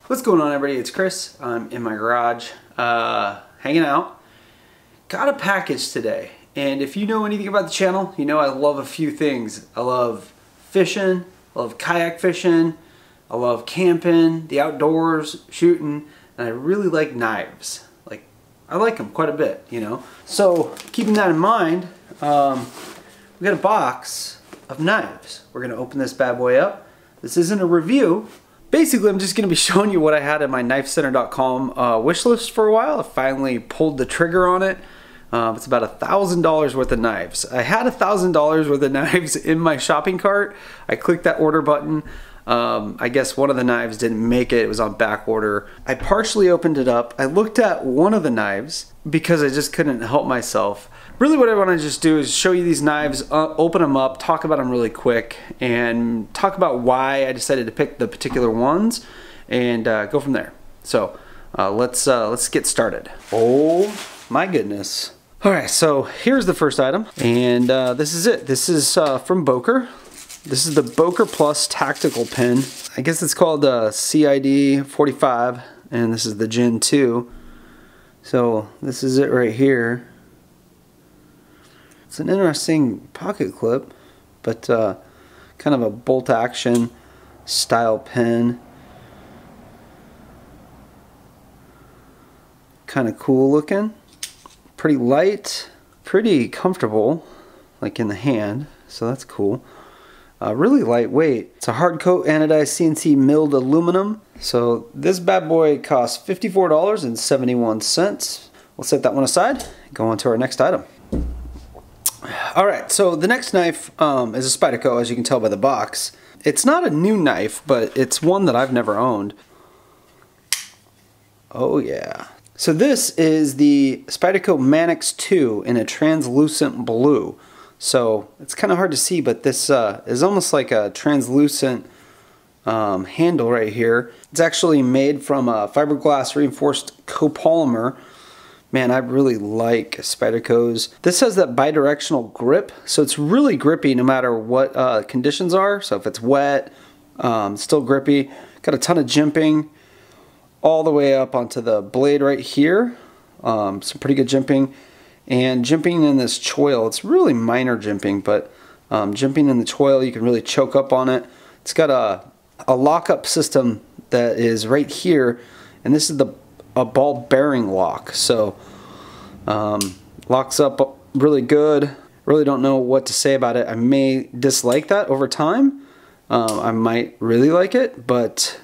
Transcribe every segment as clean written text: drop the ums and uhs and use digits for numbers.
What's going on, everybody? It's Chris. I'm in my garage hanging out. Got a package today, and if you know anything about the channel, you know I love a few things. I love fishing, I love kayak fishing, I love camping, the outdoors, shooting, and I really like knives. I like them quite a bit, you know. So keeping that in mind, we got a box of knives. We're gonna open this bad boy up. This isn't a review. Basically, I'm just going to be showing you what I had in my knifecenter.com wish list for a while. I finally pulled the trigger on it. It's about $1,000 worth of knives. I had $1,000 worth of knives in my shopping cart. I clicked that order button. I guess one of the knives didn't make it. It was on back order. I partially opened it up. I looked at one of the knives because I just couldn't help myself. Really what I want to just do is show you these knives, open them up, talk about them really quick, and talk about why I decided to pick the particular ones, and go from there. So let's get started. Oh my goodness. Alright, so here's the first item, and this is it. This is from Boker. This is the Boker Plus tactical pen. I guess it's called CID 45, and this is the Gen 2. So this is it right here. It's an interesting pocket clip, but kind of a bolt action style pen. Kind of cool looking. Pretty light, pretty comfortable, like in the hand, so that's cool. Really lightweight. It's a hard coat anodized CNC milled aluminum. So this bad boy costs $54.71. We'll set that one aside and go on to our next item. Alright, so the next knife is a Spyderco, as you can tell by the box. It's not a new knife, but it's one that I've never owned. Oh yeah. So this is the Spyderco Manix 2 in a translucent blue. So it's kind of hard to see, but this is almost like a translucent handle right here. It's actually made from a fiberglass reinforced copolymer. Man, I really like Spyderco's. This has that bidirectional grip, so it's really grippy no matter what conditions are. So if it's wet, still grippy. Got a ton of jimping all the way up onto the blade right here. Some pretty good jimping. And jimping in this choil, it's really minor jimping, but jimping in the choil, you can really choke up on it. It's got a lockup system that is right here, and this is a ball bearing lock, so locks up really good. Really don't know what to say about it. I may dislike that over time. I might really like it, but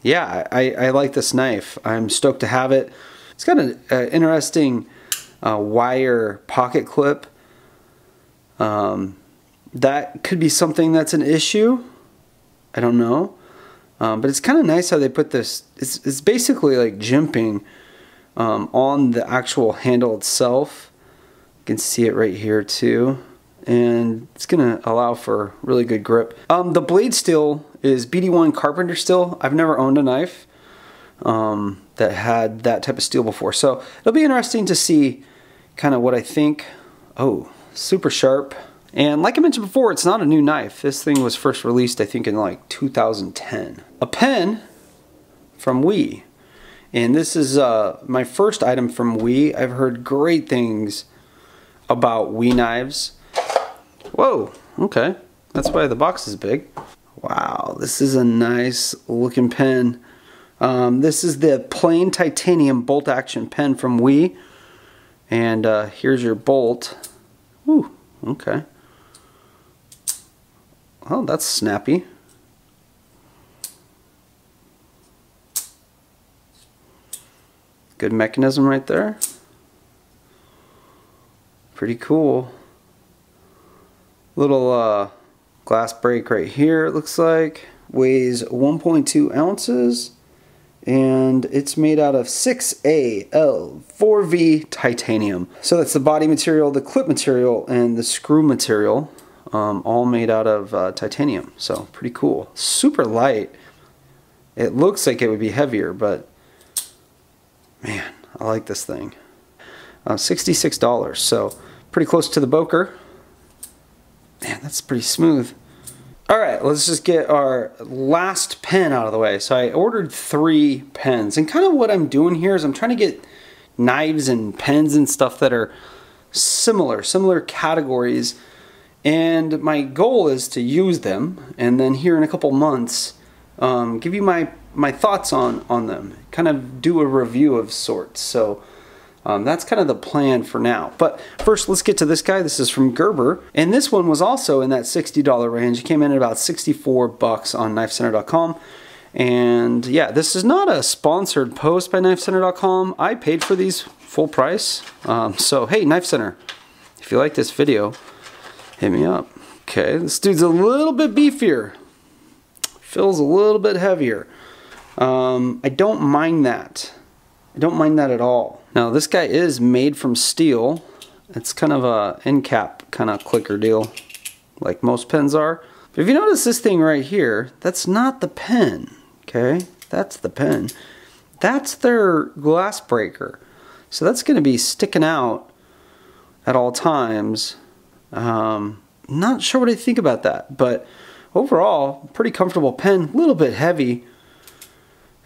yeah, I like this knife. I'm stoked to have it. It's got an interesting wire pocket clip. That could be something that's an issue. I don't know. But it's kind of nice how they put this. It's basically like jimping on the actual handle itself. You can see it right here too. And it's going to allow for really good grip. The blade steel is BD1 carpenter steel. I've never owned a knife that had that type of steel before. So it'll be interesting to see kind of what I think. Oh, super sharp. And like I mentioned before, it's not a new knife. This thing was first released, I think, in like 2010. A pen from ESEE. And this is my first item from ESEE. I've heard great things about ESEE knives. Whoa, okay. That's why the box is big. Wow, this is a nice looking pen. This is the plain titanium bolt action pen from ESEE. And here's your bolt. Ooh, okay. Oh, that's snappy. Good mechanism right there. Pretty cool. Little glass break right here, it looks like. Weighs 1.2 ounces. And it's made out of 6AL4V titanium. So that's the body material, the clip material, and the screw material. All made out of titanium. So pretty cool. Super light. It looks like it would be heavier, but man, I like this thing. $66, so pretty close to the Boker. Man, that's pretty smooth. All right, let's just get our last pen out of the way. So I ordered 3 pens, and kind of what I'm doing here is I'm trying to get knives and pens and stuff that are similar categories, and my goal is to use them, and then here in a couple months give you my thoughts on them, kind of do a review of sorts. So that's kind of the plan for now. But first, let's get to this guy. This is from Gerber, and this one was also in that $60 range. It came in at about 64 bucks on KnifeCenter.com. And yeah, this is not a sponsored post by KnifeCenter.com. I paid for these full price. So hey, Knife Center, if you like this video, hit me up. Okay, this dude's a little bit beefier. Feels a little bit heavier. I don't mind that. I don't mind that at all. Now this guy is made from steel. It's kind of a end cap kind of clicker deal, like most pens are. But if you notice this thing right here, that's not the pen, okay? That's the pen. That's their glass breaker. So that's gonna be sticking out at all times. Not sure what I think about that, but overall, pretty comfortable pen, a little bit heavy.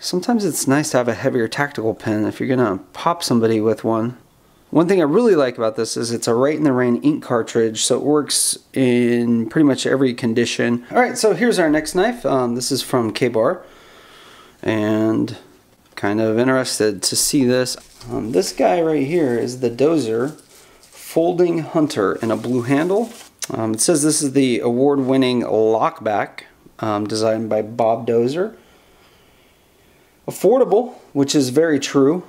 Sometimes it's nice to have a heavier tactical pen if you're gonna pop somebody with one. One thing I really like about this is it's a Right in the Rain ink cartridge, so it works in pretty much every condition. All right, so here's our next knife. This is from K-Bar, and kind of interested to see this. This guy right here is the Dozer Folding Hunter in a blue handle. It says this is the award-winning lockback designed by Bob Dozer. Affordable, which is very true.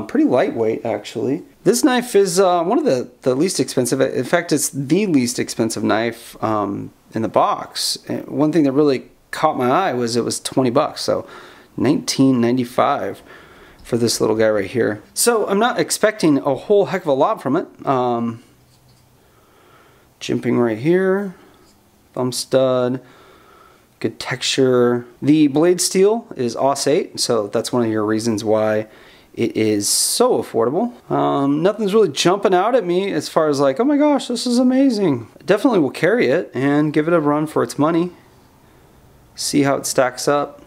Pretty lightweight, actually. This knife is one of the least expensive. In fact, it's the least expensive knife in the box. And one thing that really caught my eye was it was 20 bucks, so $19.95 for this little guy right here. So I'm not expecting a whole heck of a lot from it. Jimping right here, thumb stud. Good texture. The blade steel is AUS-8, so that's one of your reasons why it is so affordable. Nothing's really jumping out at me as far as like, oh my gosh, this is amazing. Definitely will carry it and give it a run for its money. See how it stacks up.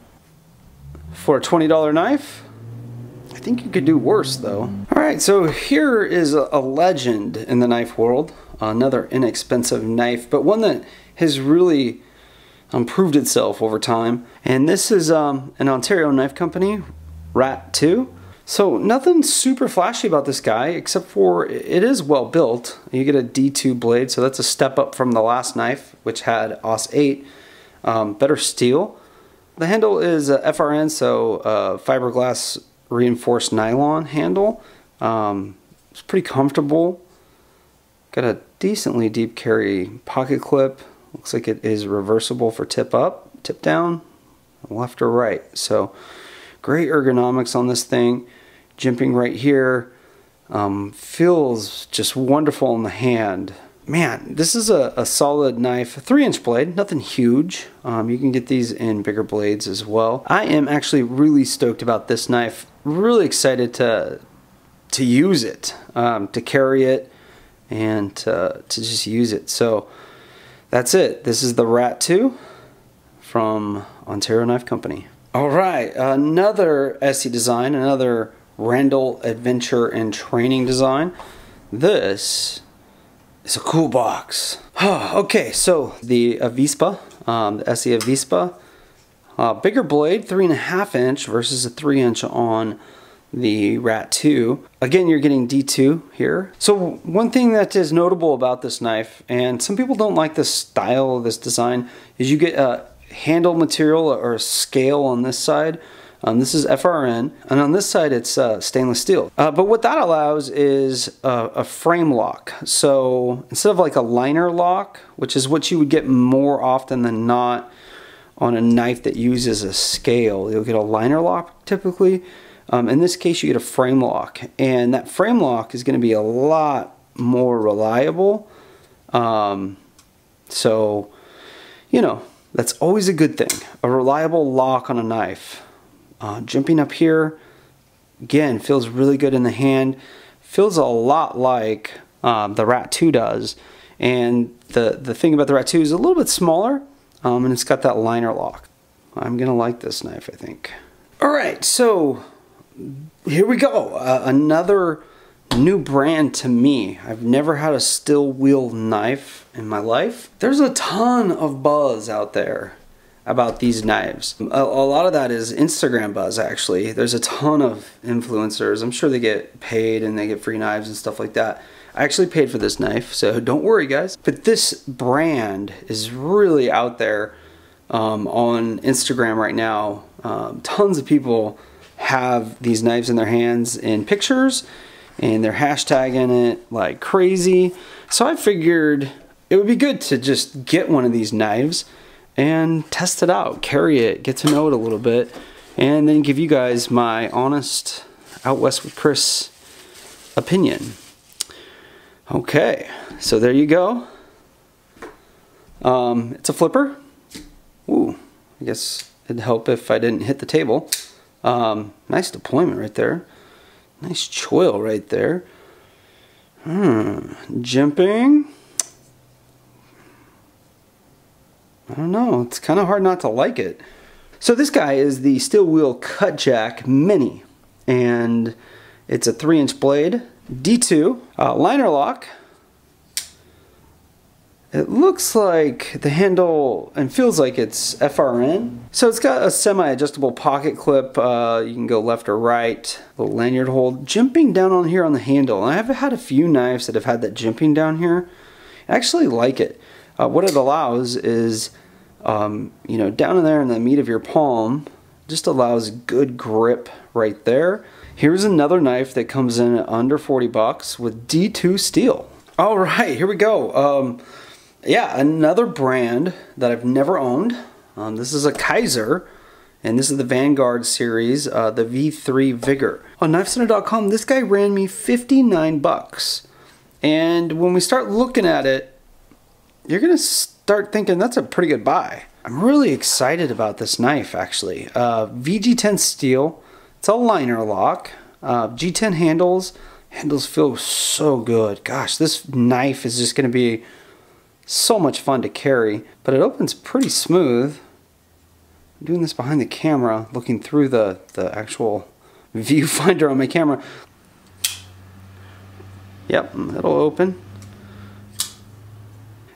For a $20 knife, I think you could do worse though. All right, so here is a legend in the knife world. Another inexpensive knife, but one that has really proved itself over time, and this is an Ontario knife company, Rat 2. So nothing super flashy about this guy, except for it is well built. You get a D2 blade, so that's a step up from the last knife, which had AUS-8, better steel. The handle is FRN, so fiberglass reinforced nylon handle. It's pretty comfortable. Got a decently deep carry pocket clip. Looks like it is reversible for tip up, tip down, left or right. So great ergonomics on this thing. Jimping right here. Feels just wonderful in the hand. Man, this is a solid knife. A 3-inch blade, nothing huge. You can get these in bigger blades as well. I am actually really stoked about this knife. Really excited to use it, to carry it, and to just use it. So that's it. This is the Rat 2 from Ontario Knife Company. All right, another ESEE design, another Randall Adventure and Training design. This is a cool box. Okay, so the Avispa, the ESEE Avispa, bigger blade, 3.5 inch versus a 3-inch on the Rat 2. Again, you're getting D2 here. So one thing that is notable about this knife, and some people don't like the style of this design, is you get a handle material or a scale on this side. This is FRN, and on this side it's stainless steel. But what that allows is a frame lock. So instead of like a liner lock, which is what you would get more often than not on a knife that uses a scale, you'll get a liner lock typically. In this case, you get a frame lock, and that frame lock is going to be a lot more reliable. So, you know, that's always a good thing. A reliable lock on a knife. Jumping up here, again, feels really good in the hand. Feels a lot like the Rat 2 does. And the thing about the Rat 2 is a little bit smaller. and it's got that liner lock. I'm gonna like this knife, I think. All right, so here we go. Another new brand to me. I've never had a steel wheel knife in my life. There's a ton of buzz out there about these knives. A lot of that is Instagram buzz, actually. There's a ton of influencers. I'm sure they get paid and they get free knives and stuff like that. I actually paid for this knife, so don't worry, guys. But this brand is really out there on Instagram right now. Tons of people have these knives in their hands in pictures, and they're hashtagging it like crazy. So I figured it would be good to just get one of these knives and test it out, carry it, get to know it a little bit, and then give you guys my honest Out West with Chris opinion. Okay, so there you go. It's a flipper. Ooh, I guess it'd help if I didn't hit the table. Nice deployment right there. Nice choil right there. Jimping. I don't know, it's kind of hard not to like it. So this guy is the Steel Wheel Cut Jack Mini, and it's a 3-inch blade, D2, liner lock. It looks like the handle and feels like it's FRN. So it's got a semi-adjustable pocket clip. You can go left or right. Little lanyard hold. Jimping down on here on the handle. And I've had a few knives that have had that jimping down here. I actually like it. What it allows is, you know, down in there in the meat of your palm, just allows good grip right there. Here's another knife that comes in at under 40 bucks with D2 steel. All right, here we go. Yeah, another brand that I've never owned. This is a Kizer, and this is the Vanguard series, the V3 Vigor. On knifecenter.com, this guy ran me 59 bucks. And when we start looking at it, you're gonna start thinking that's a pretty good buy. I'm really excited about this knife, actually. VG10 steel, it's a liner lock. G10 handles feel so good. Gosh, this knife is just gonna be so much fun to carry, but it opens pretty smooth. I'm doing this behind the camera, looking through the actual viewfinder on my camera. Yep, it'll open.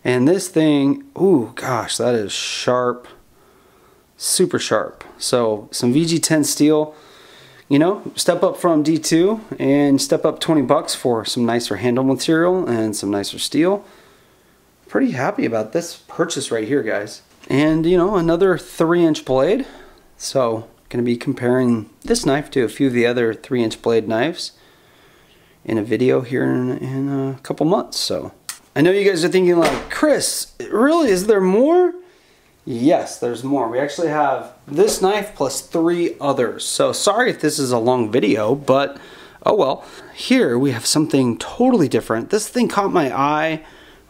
And this thing, ooh, gosh, that is sharp, super sharp. So some VG10 steel, you know, step up from D2 and step up 20 bucks for some nicer handle material and some nicer steel. Pretty happy about this purchase right here, guys. And you know, another 3-inch blade. So gonna be comparing this knife to a few of the other 3-inch blade knives in a video here in a couple months. So I know you guys are thinking like, Chris, really, is there more? Yes, there's more. We actually have this knife plus 3 others. So sorry if this is a long video, but oh well. Here we have something totally different. This thing caught my eye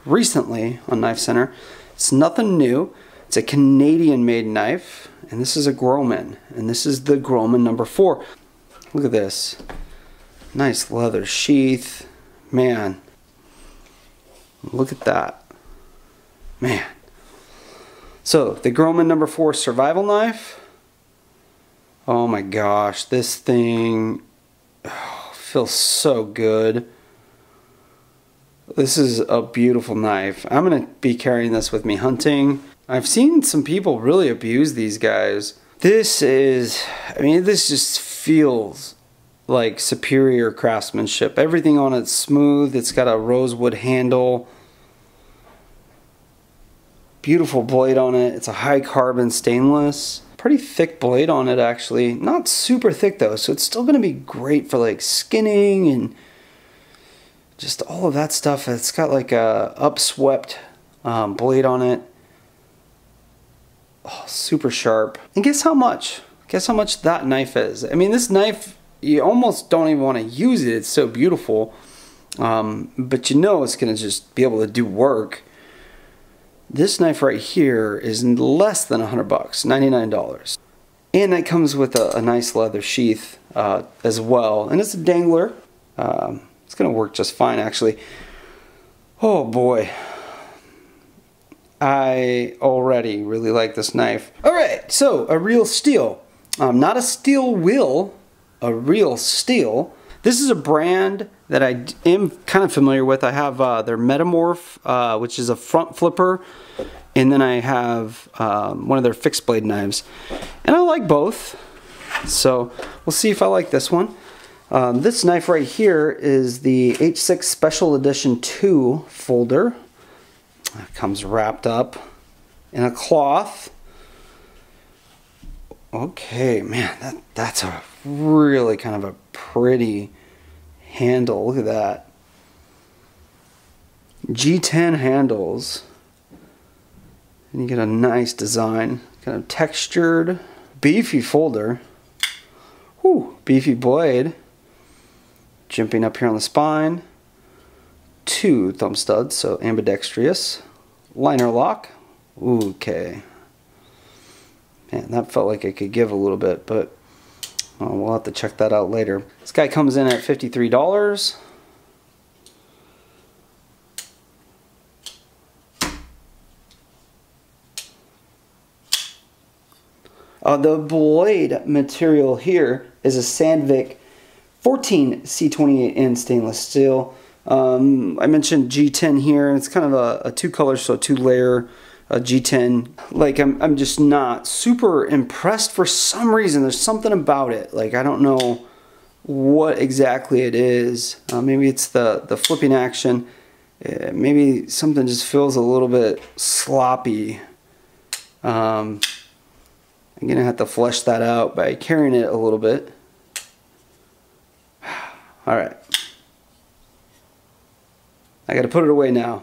recently on Knife Center. It's nothing new. It's a Canadian made knife, and this is a Grohmann, and this is the Grohmann number 4. Look at this. Nice leather sheath. Man, look at that. Man. So the Grohmann number 4 survival knife. Oh my gosh, this thing feels so good. This is a beautiful knife. I'm going to be carrying this with me hunting. I've seen some people really abuse these guys. This is, I mean, this just feels like superior craftsmanship. Everything on it's smooth. It's got a rosewood handle. Beautiful blade on it. It's a high carbon stainless. Pretty thick blade on it, actually. Not super thick though, so it's still going to be great for like skinning and just all of that stuff. It's got like a upswept blade on it. Oh, super sharp. And guess how much? Guess how much that knife is? I mean, this knife, you almost don't even want to use it. It's so beautiful. But you know it's going to just be able to do work. This knife right here is less than 100 bucks, $99. And that comes with a nice leather sheath as well. And it's a dangler. It's going to work just fine, actually. Oh boy. I already really like this knife. All right, so a real steel. Not a steel wheel, a real steel. This is a brand that I am kind of familiar with. I have their Metamorph, which is a front flipper, and then I have one of their fixed blade knives. And I like both, so we'll see if I like this one. This knife right here is the H6 Special Edition 2 folder. It comes wrapped up in a cloth. Okay, man, that's a really kind of a pretty handle. Look at that. G10 handles. And you get a nice design, kind of textured, beefy folder. Whew, beefy blade. Jumping up here on the spine. 2 thumb studs, so ambidextrous. Liner lock. Okay. Man, that felt like it could give a little bit, but we'll have to check that out later. This guy comes in at $53. The blade material here is a Sandvik 14 C28N stainless steel. I mentioned G10 here. It's kind of a 2-color, so 2-layer G10. Like, I'm just not super impressed for some reason. There's something about it. Like, I don't know what exactly it is. Maybe it's the flipping action. Maybe something just feels a little bit sloppy. I'm gonna have to flesh that out by carrying it a little bit. All right. I gotta put it away now.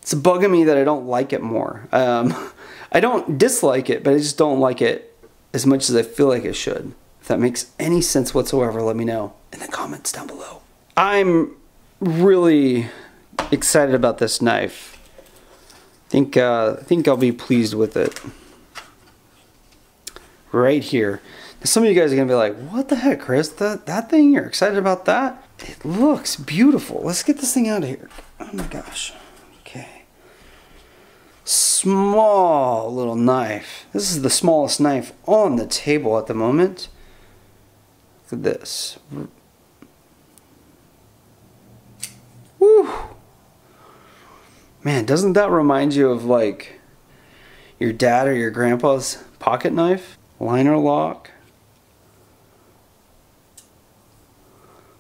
It's bugging me that I don't like it more. I don't dislike it, but I just don't like it as much as I feel like it should. If that makes any sense whatsoever, let me know in the comments down below. I'm really excited about this knife. I think I'll be pleased with it. Right here. Now, some of you guys are gonna be like, "What the heck, Chris? That thing? You're excited about that? It looks beautiful. Let's get this thing out of here." Oh my gosh. Okay. Small little knife. This is the smallest knife on the table at the moment. Look at this. Woo. Man, doesn't that remind you of like your dad or your grandpa's pocket knife? Liner lock.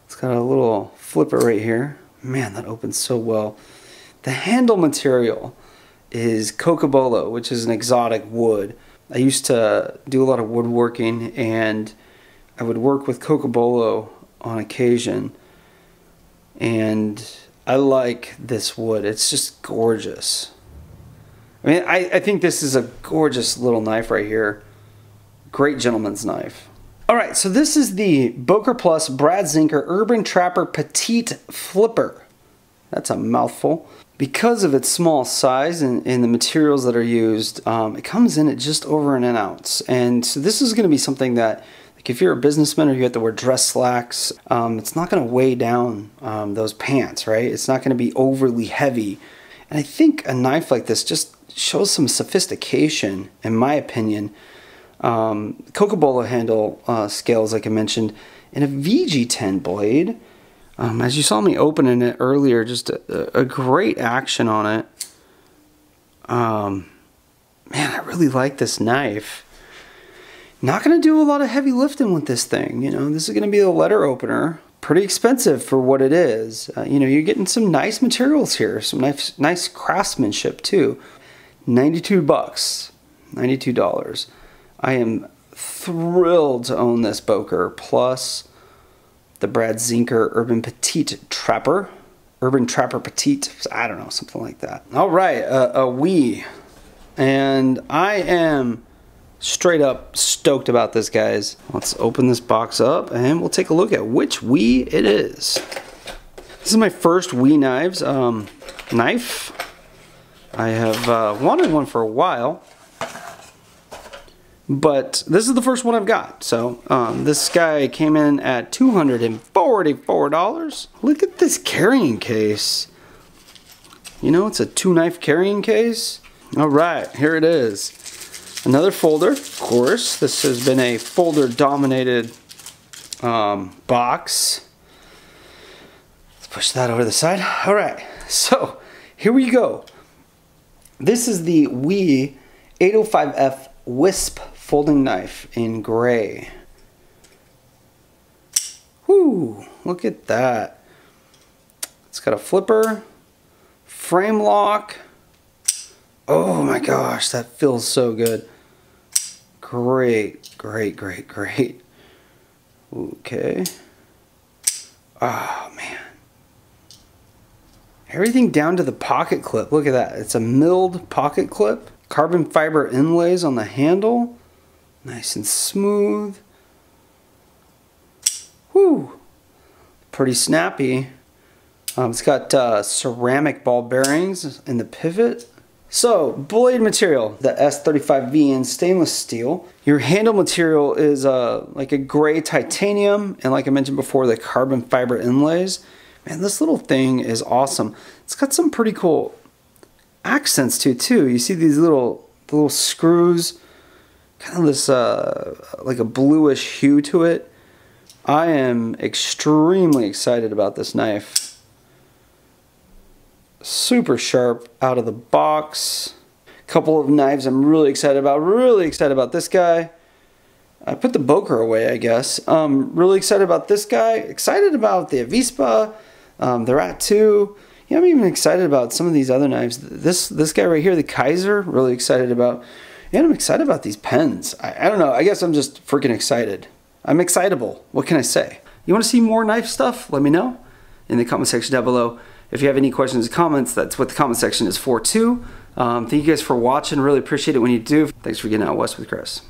It's got a little flipper right here. Man, that opens so well. The handle material is cocobolo, which is an exotic wood. I used to do a lot of woodworking, and I would work with cocobolo on occasion. And I like this wood. It's just gorgeous. I mean, I think this is a gorgeous little knife right here. Great gentleman's knife. All right, so this is the Boker Plus Brad Zinker Urban Trapper Petite Flipper. That's a mouthful. Because of its small size and the materials that are used, it comes in at just over an ounce. And so this is going to be something that, like, if you're a businessman or you have to wear dress slacks, it's not going to weigh down those pants, right? It's not going to be overly heavy. And I think a knife like this just shows some sophistication, in my opinion. Cocobolo handle scales, like I mentioned, and a VG10 blade. As you saw me opening it earlier, just a great action on it. Man, I really like this knife. Not going to do a lot of heavy lifting with this thing. You know, this is going to be a letter opener. Pretty expensive for what it is. You know, you're getting some nice materials here, some nice craftsmanship too. $92, $92. I am thrilled to own this Boker Plus, the Brad Zinker Urban Petite Trapper. Urban Trapper Petite, I don't know, something like that. All right, a WEEE. And I am straight up stoked about this, guys. Let's open this box up and we'll take a look at which WEEE it is. This is my first WEEE knife. I have wanted one for a while, but this is the first one I've got. So this guy came in at $244. Look at this carrying case. You know, it's a 2-knife carrying case. All right, here it is. Another folder, of course. This has been a folder-dominated box. Let's push that over to the side. All right, so here we go. This is the ESEE 805F Wisp folding knife in gray. Whoo, look at that. It's got a flipper, frame lock. Oh my gosh, that feels so good. Great, great, great, great. Okay. Oh man. Everything down to the pocket clip. Look at that. It's a milled pocket clip. Carbon fiber inlays on the handle. Nice and smooth. Whew. Pretty snappy. It's got ceramic ball bearings in the pivot. So, blade material, the S35V in stainless steel. Your handle material is like a gray titanium, and like I mentioned before, the carbon fiber inlays. Man, this little thing is awesome. It's got some pretty cool accents to it too. You see these little screws, kind of this like a bluish hue to it. I am extremely excited about this knife. Super sharp out of the box. Couple of knives I'm really excited about. Really excited about this guy. I put the Boker away, I guess. Really excited about this guy. Excited about the Avispa. The Rat 2. Yeah, I'm even excited about some of these other knives. This guy right here, the Kizer, really excited about. And I'm excited about these pens. I don't know. I guess I'm just freaking excited. I'm excitable. What can I say? You want to see more knife stuff? Let me know in the comment section down below. If you have any questions or comments, that's what the comment section is for too. Thank you guys for watching. Really appreciate it when you do. Thanks for getting out west with Chris.